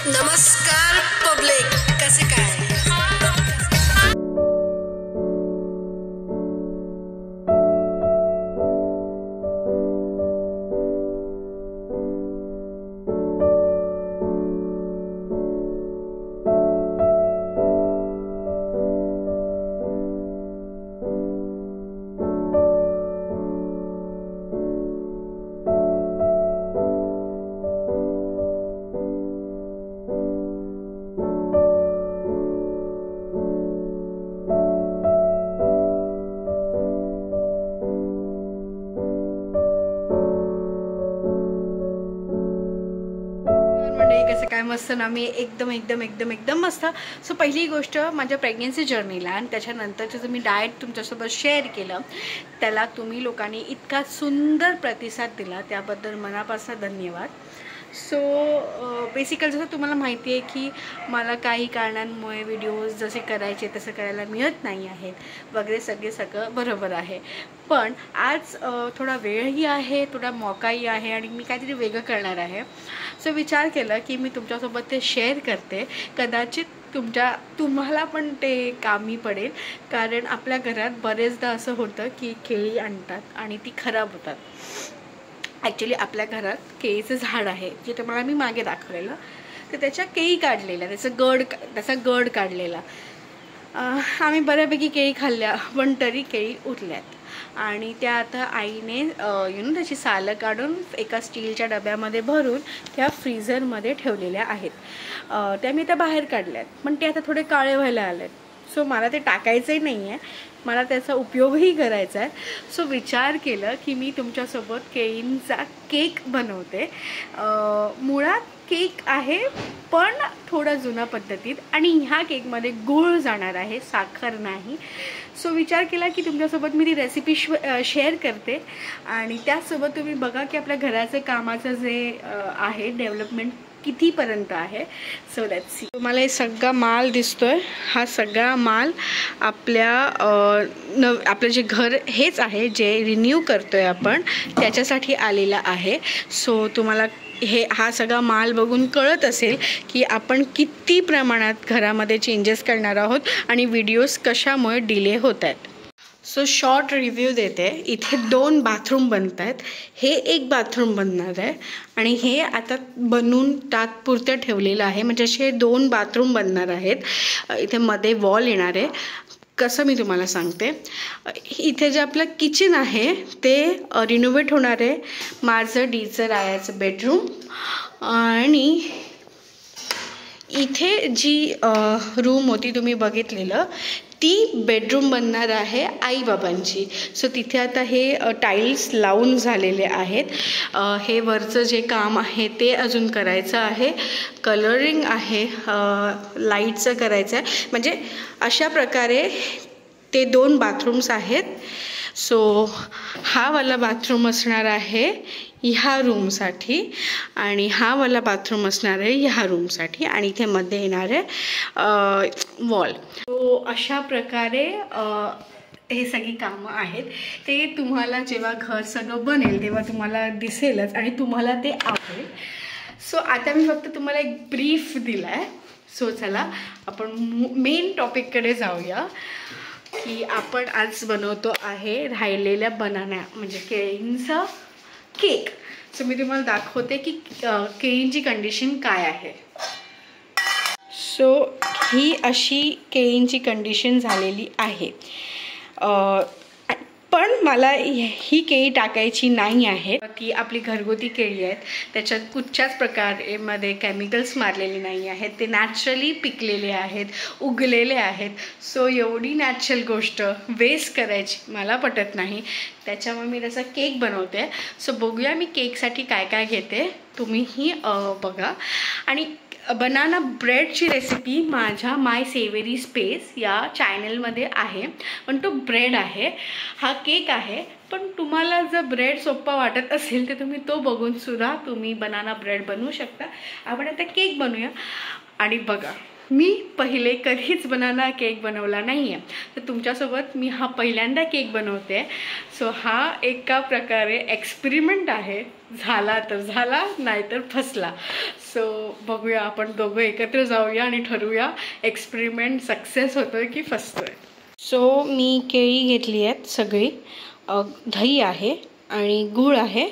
नमस्कार पब्लिक, कसे काय? काय मस्त ना, मी एकदम मस्त. सो पहिली गोष्ट माझ्या प्रेग्नन्सी जर्नीला आणि त्याच्यानंतरचं जे मी डाएट तुमच्यासोबत शेअर केलं त्याला तुम्ही लोकांनी इतका सुंदर प्रतिसाद दिला, त्याबद्दल मनापासून धन्यवाद. सो बेसिकली जसं तुम्हाला माहिती आहे की मला काही कारणांमुळे व्हिडिओज जसे करायचे तसं करायला मिळत नाही आहेत वगैरे, सगळं बरोबर आहे. पण आज थोडा वेळही आहे, थोडा मौकाही आहे आणि मी काहीतरी वेगळं करणार आहे. सो विचार केला की मी तुमच्यासोबत ते शेअर करते. कदाचित तुम्हाला पण ते कामी पडेल, कारण आपल्या घरात बरेचदा असं होतं की केळी आणतात आणि ती खराब होतात. ॲक्च्युली आपल्या घरात केळीचं झाड आहे, जे तुम्हाला मी मागे दाखवलेलं, तर त्याच्या केळी काढलेल्या, त्याचा गड काढलेला. आम्ही बऱ्यापैकी केळी खाल्ल्या, पण तरी केळी उरल्यात आणि त्या आता आईने त्याची सालं काढून एका स्टीलच्या डब्यामध्ये भरून त्या फ्रीझरमध्ये ठेवलेल्या आहेत. त्या मी त्या बाहेर काढल्यात, पण ते आता थोडे काळे व्हायला आलेत. सो मला ते टाकायचंही नाही आहे, मला त्याचा उपयोगही करायचा आहे. सो विचार केलं की मी तुमच्यासोबत केळींचा केक बनवते. मुळात केक आहे पण थोडा जुना पद्धतीत, आणि ह्या केकमध्ये गूळ जाणार आहे, साखर नाही. सो विचार केला की तुमच्यासोबत मी ती रेसिपी शेअर करते आणि त्यासोबत तुम्ही बघा की आपल्या घराचं कामाचं जे आहे डेव्हलपमेंट कितीपर्यंत आहे. So let's see. तुम्हाला हे सगळा माल दिसतोय, हा सगळा माल आपलं जे घर हेच आहे जे रिन्यू करतोय आपण, त्याच्यासाठी आलेला आहे. सो तुम्हाला हा सगळा माल बघून कळत असेल की आपण किती प्रमाणात घरामध्ये चेंजेस करणार आहोत आणि व्हिडिओज कशामुळे डिले होत आहेत. सो शॉर्ट रिव्ह्यू देते. इथे 2 बाथरूम बनत आहेत. हे एक बाथरूम बनणार आहे आणि हे आता बनवून तात्पुरतं ठेवलेलं आहे, म्हणजे असे 2 बाथरूम बनणार आहेत. इथे मध्ये वॉल येणार आहे. कसं मी तुम्हाला सांगते, इथे जे आपलं किचन आहे ते रिनोव्हेट होणार आहे. माझं डीचं रायाचं बेडरूम आणि इथे जी रूम होती तुम्ही बघितलेलं ती बेडरूम बनणार आहे आईबाबांची. सो तिथे आता हे टाईल्स लावून झालेले आहेत. हे वरचं जे काम आहे ते अजून करायचं आहे, कलरिंग आहे, लाईटचं करायचं आहे. म्हणजे अशा प्रकारे ते 2 बाथरूम्स आहेत. सो हा वाला बाथरूम असणार आहे ह्या रूमसाठी आणि हा वाला बाथरूम असणार आहे ह्या रूमसाठी आणि इथे मध्ये येणार आहे वॉल. सो अशा प्रकारे हे सगळी कामं आहेत. ते तुम्हाला जेव्हा घर सगळं बनेल तेव्हा तुम्हाला दिसेलच आणि तुम्हाला ते आवडेल. सो आता मी फक्त तुम्हाला एक ब्रीफ दिला आहे. सो चला आपण मेन टॉपिककडे जाऊया की आपण आज बनवतो आहे राहिलेल्या बनाना म्हणजे केळींचा केक. सो मी तुम्हाला दाखवते की केळींची कंडिशन काय आहे. सो ही अशी केळींची कंडिशन झालेली आहे. पण मला ही केळी टाकायची नाही आहे. ती आपली घरगुती केळी आहेत, त्याच्यात कुठच्याच प्रकारेमध्ये केमिकल्स मारलेले नाही आहेत. ते नॅचरली पिकलेले आहेत, उगलेले आहेत. सो एवढी नॅचरल गोष्ट वेस्ट करायची मला पटत नाही. त्याच्यामुळे मी त्याचा केक बनवते. सो बघूया मी केकसाठी काय काय घेते, तुम्हीही बघा. आणि बनाना ब्रेडची रेसिपी माझ्या माय सेवेरी स्पेस या चॅनलमध्ये आहे, पण तो ब्रेड आहे, हा केक आहे. पण तुम्हाला जर ब्रेड सोपा वाटत असेल तर तुम्ही तो बघून सुद्धा तुम्ही बनाना ब्रेड बनवू शकता. आपण आता केक बनवूया आणि बघा मी पहिले कधीच बनाना केक बनवला नाही आहे, तर तुमच्यासोबत मी हा पहिल्यांदा केक बनवते. सो हा एका प्रकारे एक्सपेरिमेंट आहे. झाला तर झाला, नाही तर फसला. सो बघूया, आपण दोघं एकत्र जाऊया आणि ठरवूया एक्सपेरिमेंट सक्सेस होतोय की फसतोय. सो मी केळी घेतली आहेत सगळी, दही आहे आणि गूळ आहे.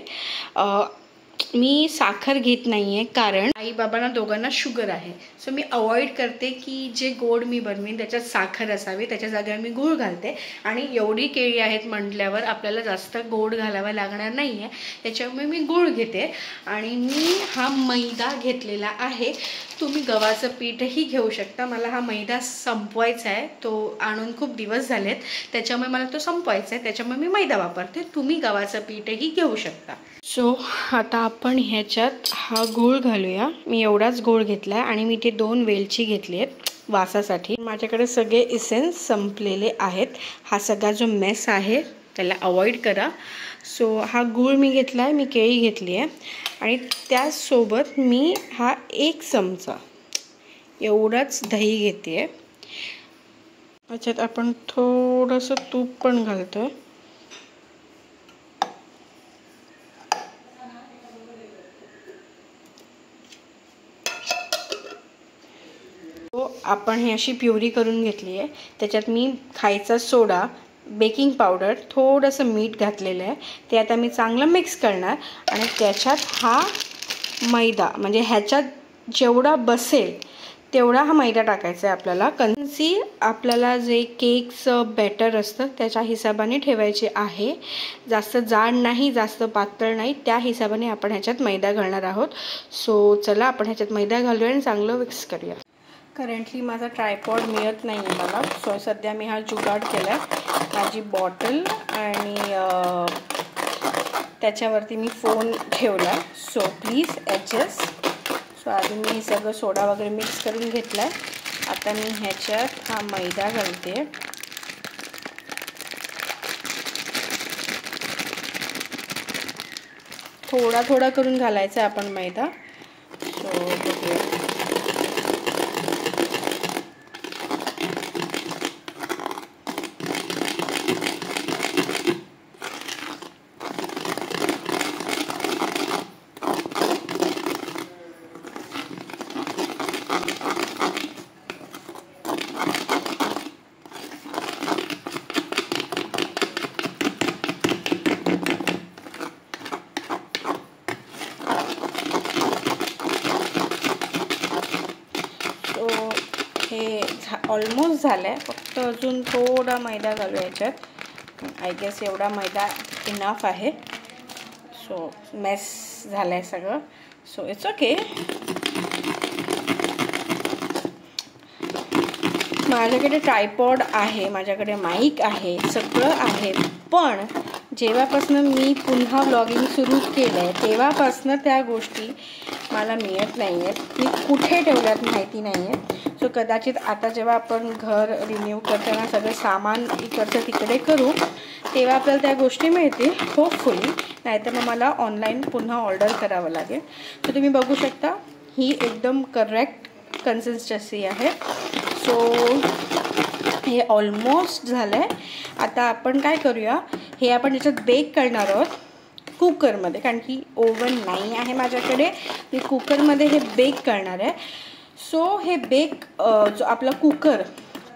मी साखर घेत नाही आहे कारण आई बाबांना दोघांना शुगर आहे. सो मी अवॉइड करते की जे गोड मी बनवीन त्याच्यात साखर असावी, त्याच्या जागेवर मी गूळ घालते. आणि एवढी केळी आहेत म्हटल्यावर आपल्याला जास्त गोड घालावा लागणार नाही आहे, त्याच्यामुळे मी गूळ घेते. आणि मी हा मैदा घेतलेला आहे. तुम्ही गव्हाचं पीठही घेऊ शकता. मला हा मैदा संपवायचा आहे, तो आणून खूप दिवस झालेत, त्याच्यामुळे मला तो संपवायचा आहे, त्याच्यामुळे मी मैदा वापरते. तुम्ही गव्हाचं पीठही घेऊ शकता. सो आता आपण ह्याच्यात हा गूळ घालूया. मी एवढाच गूळ घेतला आहे आणि मी ते 2 वेलची घेतली आहेत वासासाठी. माझ्याकडे सगळे इसेन्स संपलेले आहेत. हा सगळा जो मेस आहे त्याला अवॉइड करा. सो हा गूळ मी घेतला आहे, मी केळी घेतली आहे आणि त्याचसोबत मी हा 1 चमचा एवढाच दही घेते आहे. त्याच्यात आपण थोडंसं तूप पण घालतो आहे. आपण ही अशी प्युरी करून घेतली आहे. त्याच्यात मी खायचा सोडा, बेकिंग पावडर, थोडंसं मीठ घातलेलं आहे. ते आता मी चांगलं मिक्स करणार आणि त्याच्यात हा मैदा, म्हणजे ह्याच्यात जेवढा बसेल तेवढा हा मैदा टाकायचा आहे आपल्याला. कन्सी आपल्याला जे केकचं बॅटर असतं त्याच्या हिशोबाने ठेवायचे आहे. जास्त जाड नाही, जास्त पातळ नाही, त्या हिशोबाने आपण ह्याच्यात मैदा घालणार आहोत. सो चला आपण ह्याच्यात मैदा घालूया आणि चांगलं मिक्स करूया. करंटली माझा ट्रायपॉड मिळत नाही आहे मला, सो सध्या मी हा जुगाड केला आहे. माझी बॉटल आणि त्याच्यावरती मी फोन ठेवला. So please adjust. सो आधी मी हे सगळं सोडा वगैरे मिक्स करून घेतला आहे. आता मी ह्याच्यात हा मैदा घालते. थोडा थोडा करून घालायचा आपण मैदा. सो बघूया. हे ऑलमोस्ट झालं आहे, फक्त अजून थोडा मैदा घालूया याच्यात. आय गेस एवढा मैदा इनफ आहे. सो मेस झालं आहे सगळं. So it's okay. माझ्याकडे ट्रायपॉड आहे, माझ्याकडे माईक आहे, सगळं आहे. पण जेव्हापासून मी पुन्हा व्लॉगिंग सुरू केलं आहे तेव्हापासून त्या गोष्टी मला मिळत नाही आहेत. मी कुठे ठेवल्यात माहिती नाही आहे. सो कदाचित आता जेव्हा आपण घर रिन्यू करताना सगळं सामान इकडचं तिकडे करू तेव्हा आपल्याला त्या गोष्टी मिळतील होपफुली. नाहीतर मग मला ऑनलाईन पुन्हा ऑर्डर करावं लागेल. सो तुम्ही बघू शकता ही एकदम करेक्ट कन्सिस्टन्सी आहे. सो हे ऑलमोस्ट झालं आहे. आता आपण काय करूया, हे आपण त्याच्यात बेक करणार आहोत कुकरमध्ये, कारण की ओव्हन नाही आहे माझ्याकडे. मी कुकरमध्ये हे बेक करणार आहे. सो हे बेक जो आपला कुकर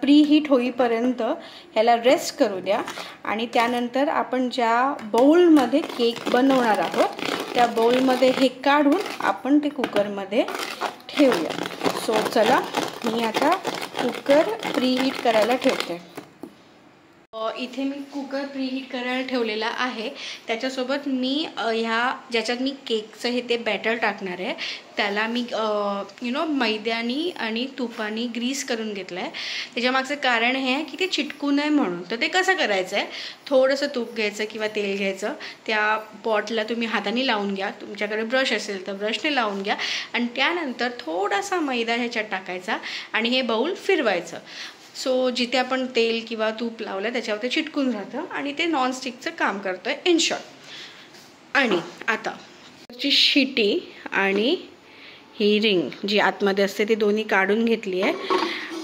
प्री हीट होईपर्यंत ह्याला रेस्ट करू द्या. आणि त्यानंतर आपण ज्या बाउलमध्ये केक बनवणार आहोत त्या बाउलमध्ये हे काढून आपण ते कुकरमध्ये ठेवूया. सो चला मी आता कुकर प्री हीट करायला ठेवते. इथे मी कुकर प्रीहीट करायला ठेवलेला आहे. त्याच्यासोबत मी ज्याच्यात मी केकचं हे ते बॅटर टाकणार आहे त्याला मी मैद्यानी आणि तुपानी ग्रीस करून घेतलं आहे. त्याच्यामागचं कारण हे आहे की ते चिटकू नये म्हणून. तर ते कसं करायचं आहे, थोडंसं तूप घ्यायचं किंवा तेल घ्यायचं, त्या पॉटला तुम्ही हाताने लावून घ्या, तुमच्याकडे ब्रश असेल तर ब्रशने लावून घ्या आणि त्यानंतर थोडासा मैदा ह्याच्यात टाकायचा आणि हे बाउल फिरवायचं. सो जिथे आपण तेल किंवा तूप लावलं त्याच्यावर ते चिटकून राहतं आणि ते नॉनस्टिकचं काम करतं आहे इन शॉर्ट. आणि आता शिटी आणि ही रिंग जी आतमध्ये असते ती दोन्ही काढून घेतली आहे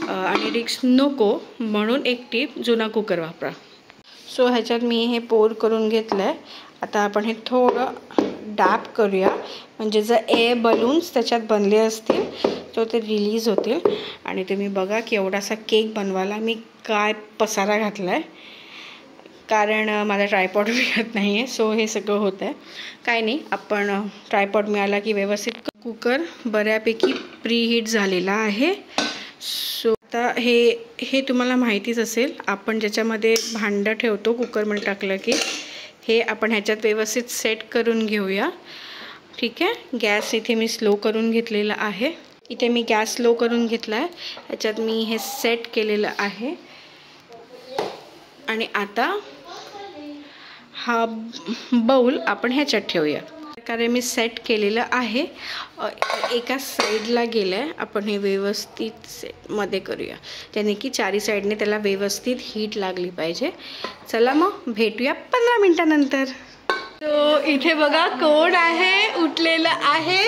आणि रिस्क नको म्हणून एक टीप, जुना कुकर वापरा. सो ह्याच्यात मी हे पोर करून घेतलं आहे. आता आपण हे थोडं डॅप करूया, म्हणजे जर एअर बलून्स त्याच्यात बनले असतील तर ते रिलीज होतील. आणि तुम्ही बघा की एवढासा केक बनवायला मी काय पसारा घातला आहे, कारण माझा ट्रायपॉड मिळत नाही आहे. सो हे सगळं होतं आहे. काय नाही, आपण ट्रायपॉड मिळाला की व्यवस्थित. कुकर बऱ्यापैकी प्रीहीट झालेला आहे. सो आता हे तुम्हाला माहितीच असेल, आपण ज्याच्यामध्ये भांडं ठेवतो कुकरमध्ये टाकलं की हे आपण ह्याच्यात व्यवस्थित सेट करून घेऊया. ठीक आहे. गॅस इथे मी स्लो करून घेतलेला आहे. इथे मी गॅस स्लो करून घेतला आहे. ह्याच्यात मी हे सेट केलेलं आहे. आणि आता हा बाउल आपण ह्याच्यात ठेवूया. कारण मी सेट केलेलं आहे. एका साईडला गेलं आहे. आपण हे व्यवस्थित सेटमध्ये करूया, त्याने की चारी साईडने त्याला व्यवस्थित हीट लागली पाहिजे. चला मग भेटूया 15 मिनिटानंतर. तो इथे बघा कोण आहे, उठलेलं आहे.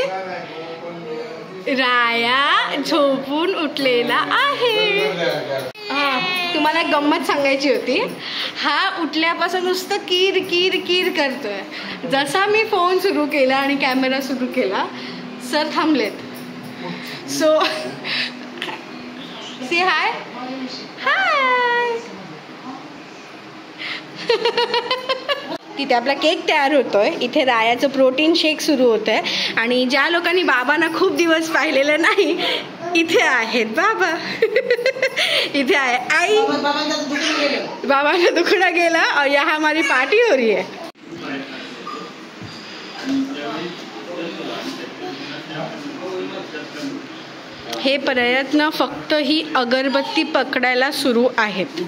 राया झोपून उठलेला आहे. तुम्हाला एक गंमत सांगायची होती. हा उठल्यापासून नुसतं कीर कीर कीर करतोय. जसा मी फोन सुरू केला आणि कॅमेरा सुरू केला, सर थांबलेत. सो से हाय हाय. तिथे आपला केक तयार होतोय. इथे रायाचं प्रोटीन शेक सुरू होतंय. आणि ज्या लोकांनी बाबांना खूप दिवस पाहिलेलं नाही, इथे आहेत बाबा. इथे आहे आई. बाबांना दुखणा गेला और यहाँ हमारी पार्टी हो रही है. हे प्रयत्न फक्त ही अगरबत्ती पकडायला सुरू आहेत.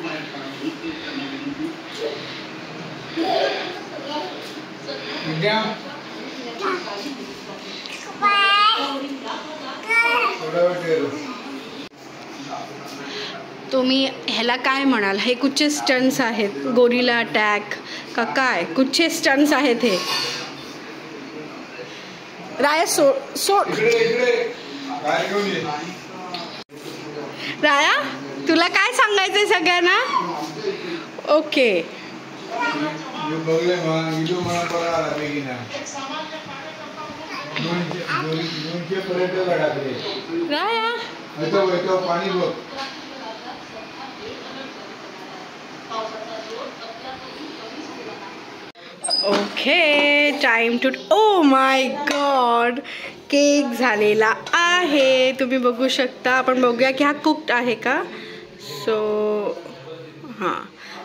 तुम्ही ह्याला काय म्हणाल? हे कुठचे स्टंट्स आहेत? गोरिला अटॅक का काय? कुठचे स्टंट्स आहेत हे? राया सोड. राया तुला काय सांगायचंय सगळ्यांना? Okay. Raya okay, time to. Oh my god, cake झालेला आहे. तुम्ही बघू शकता. आपण बघूया की हा कुक्ड आहे का. सो हां,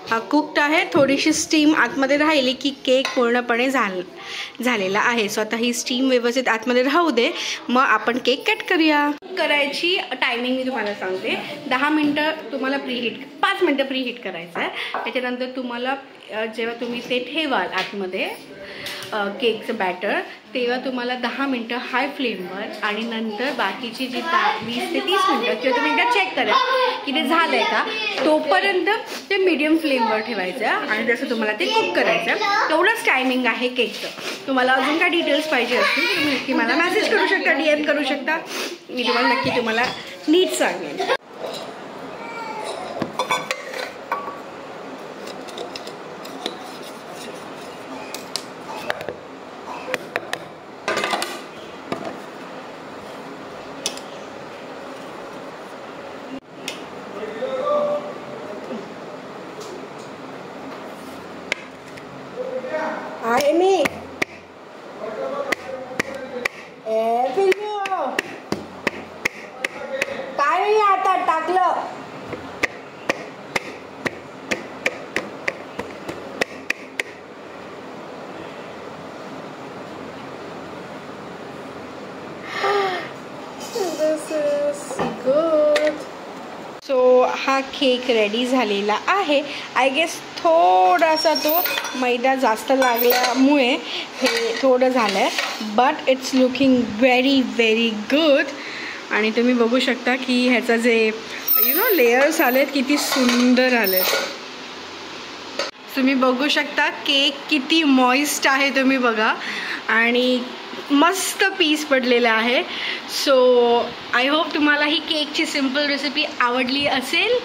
हा कुक्ड आहे. थोडीशी स्टीम आतमध्ये राहिली की केक पूर्णपणे झालेला आहे. सो आता ही स्टीम व्यवस्थित आतमध्ये राहू दे, मग आपण केक कट करूया. करायची टायमिंग मी तुम्हाला सांगते. 10 मिनटं तुम्हाला प्रीहीट, 5 मिनटं प्रीहीट करायचं आहे. त्याच्यानंतर तुम्हाला जेव्हा तुम्ही ते ठेवाल आतमध्ये केकचं बॅटर, तेव्हा तुम्हाला 10 मिनटं हाय फ्लेमवर आणि नंतर बाकीची जी 20 ते 30 मिनटं किंवा तुम्ही एकदा चेक करा की ते झालं आहे का, तोपर्यंत ते मीडियम फ्लेमवर ठेवायचं आणि जसं तुम्हाला ते कुक करायचं. तेवढंच टायमिंग आहे केकचं. तुम्हाला अजून काय डिटेल्स पाहिजे असतील तर तुम्ही नक्की मला मेसेज करू शकता, DM करू शकता. मी तुम्हाला नीट सांगेन. आहे मी काय नाही आता टाकलं. This is good. सो हा केक रेडी झालेला आहे. आय गेस थोडासा तो मैदा जास्त लागल्यामुळे हे थोडं झालं आहे, but it's looking very very good. आणि तुम्ही बघू शकता की ह्याचा जे लेयर्स आलेत किती सुंदर आलेत. तुम्ही बघू शकता केक किती मॉइस्ट आहे, तुम्ही बघा. आणि मस्त पीस पडलेला आहे. सो आय होप तुम्हाला ही केकची सिम्पल रेसिपी आवडली असेल.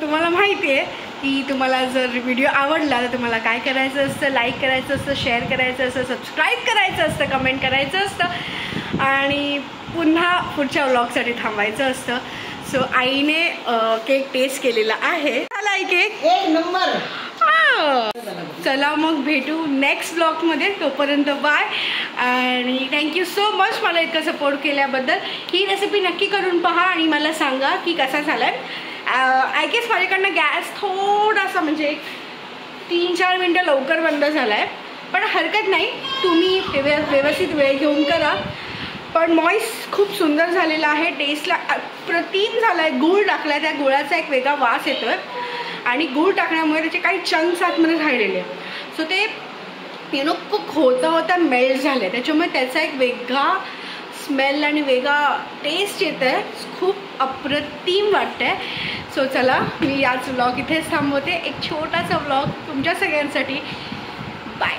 तुम्हाला माहिती आहे की तुम्हाला जर व्हिडिओ आवडला तर तुम्हाला काय करायचं असतं, लाईक करायचं असतं, शेअर करायचं असतं, सबस्क्राईब करायचं असतं, कमेंट करायचं असतं आणि पुन्हा पुढच्या व्लॉगसाठी थांबायचं असतं. सो आईने केक टेस्ट केलेला आहे. झाला आहे केक एक नंबर. चला मग भेटू नेक्स्ट ब्लॉगमध्ये. तोपर्यंत बाय आणि थँक्यू सो मच मला इतकं सपोर्ट केल्याबद्दल. ही रेसिपी नक्की करून पहा आणि मला सांगा की कसा झाला. आय गेस माझ्याकडनं गॅस थोडासा म्हणजे 3-4 मिनटं लवकर बंद झाला आहे, पण हरकत नाही, तुम्ही व्यवस्थित वेळ घेऊन करा. पण मॉइस खूप सुंदर झालेला आहे, टेस्टला अप्रतिम झाला आहे. गूळ टाकला, त्या गुळाचा एक वेगळा वास येतो आहे आणि गूळ टाकण्यामुळे त्याचे काही चंक्स आतमध्ये राहिलेले, सो ते कुक होता मेल्ट झाले, त्याच्यामुळे त्याचा एक वेगळा स्मेल आणि वेगळा टेस्ट येत आहे. खूप अप्रतिम वाटतं आहे. सो चला मी याच व्लॉग इथेच थांबवते. एक छोटासा व्लॉग तुमच्या सगळ्यांसाठी. बाय.